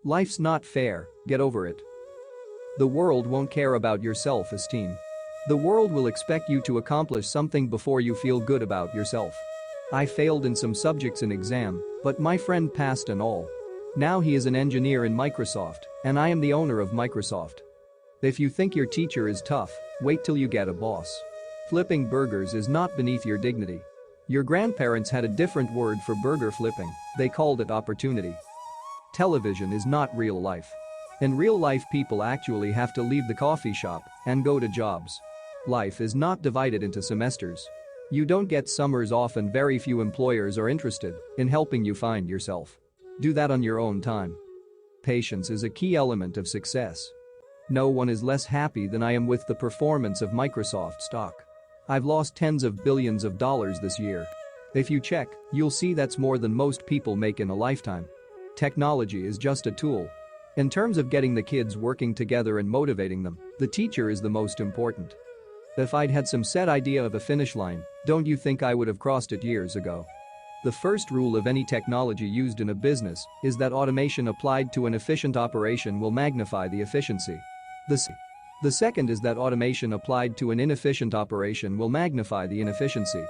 Life's not fair, get over it. The world won't care about your self-esteem. The world will expect you to accomplish something before you feel good about yourself. I failed in some subjects in exam, but my friend passed and all. Now he is an engineer in Microsoft, and I am the owner of Microsoft. If you think your teacher is tough, wait till you get a boss. Flipping burgers is not beneath your dignity. Your grandparents had a different word for burger flipping, they called it opportunity. Television is not real life. In real life, people actually have to leave the coffee shop and go to jobs. Life is not divided into semesters. You don't get summers off, and very few employers are interested in helping you find yourself. Do that on your own time. Patience is a key element of success. No one is less happy than I am with the performance of Microsoft stock. I've lost tens of billions of dollars this year. If you check, you'll see that's more than most people make in a lifetime. Technology is just a tool. In terms of getting the kids working together and motivating them, the teacher is the most important. If I'd had some set idea of a finish line, don't you think I would have crossed it years ago? The first rule of any technology used in a business is that automation applied to an efficient operation will magnify the efficiency. The second is that automation applied to an inefficient operation will magnify the inefficiency.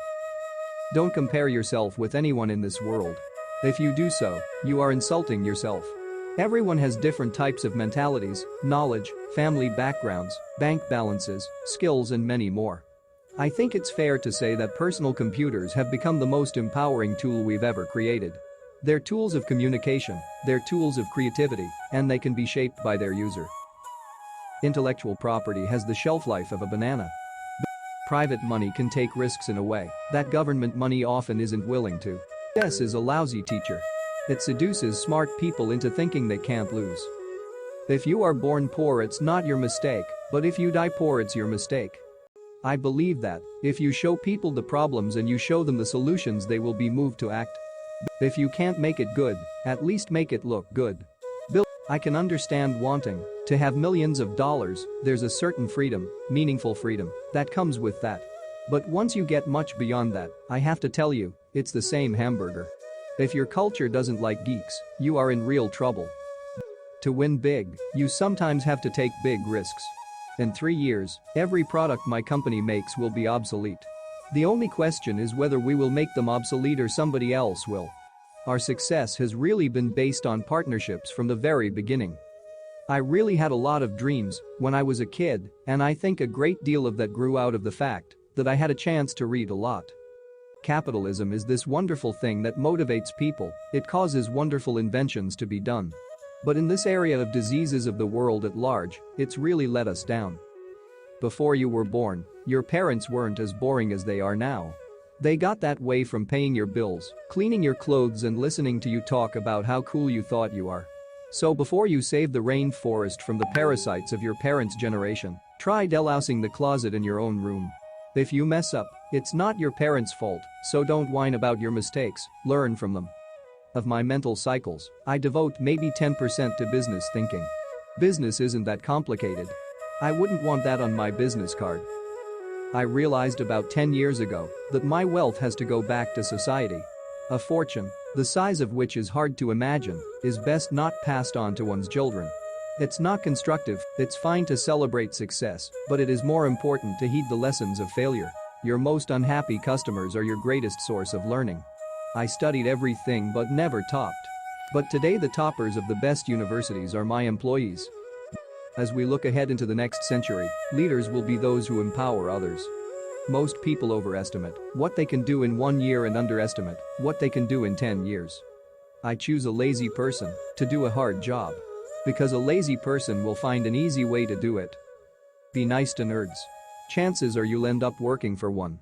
Don't compare yourself with anyone in this world. If you do so, you are insulting yourself. Everyone has different types of mentalities, knowledge, family backgrounds, bank balances, skills, and many more. I think it's fair to say that personal computers have become the most empowering tool we've ever created. They're tools of communication, they're tools of creativity, and they can be shaped by their user. Intellectual property has the shelf life of a banana. Private money can take risks in a way that government money often isn't willing to. Success is a lousy teacher. It seduces smart people into thinking they can't lose. If you are born poor, it's not your mistake, but if you die poor, it's your mistake. I believe that if you show people the problems and you show them the solutions, they will be moved to act. If you can't make it good, at least make it look good. I can understand wanting to have millions of dollars. There's a certain freedom, meaningful freedom, that comes with that. But once you get much beyond that, I have to tell you, it's the same hamburger. If your culture doesn't like geeks, you are in real trouble. To win big, you sometimes have to take big risks. In 3 years, every product my company makes will be obsolete. The only question is whether we will make them obsolete or somebody else will. Our success has really been based on partnerships from the very beginning. I really had a lot of dreams when I was a kid, and I think a great deal of that grew out of the fact that I had a chance to read a lot. Capitalism is this wonderful thing that motivates people, it causes wonderful inventions to be done. But in this area of diseases of the world at large, it's really let us down. Before you were born, your parents weren't as boring as they are now. They got that way from paying your bills, cleaning your clothes, and listening to you talk about how cool you thought you are. So before you save the rainforest from the parasites of your parents' generation, try delousing the closet in your own room. If you mess up, it's not your parents' fault, so don't whine about your mistakes, learn from them. Of my mental cycles, I devote maybe 10% to business thinking. Business isn't that complicated. I wouldn't want that on my business card. I realized about 10 years ago that my wealth has to go back to society. A fortune, the size of which is hard to imagine, is best not passed on to one's children. It's not constructive, it's fine to celebrate success, but it is more important to heed the lessons of failure. Your most unhappy customers are your greatest source of learning. I studied everything but never topped. But today the toppers of the best universities are my employees. As we look ahead into the next century, leaders will be those who empower others. Most people overestimate what they can do in 1 year and underestimate what they can do in 10 years. I choose a lazy person to do a hard job. Because a lazy person will find an easy way to do it. Be nice to nerds. Chances are you'll end up working for one.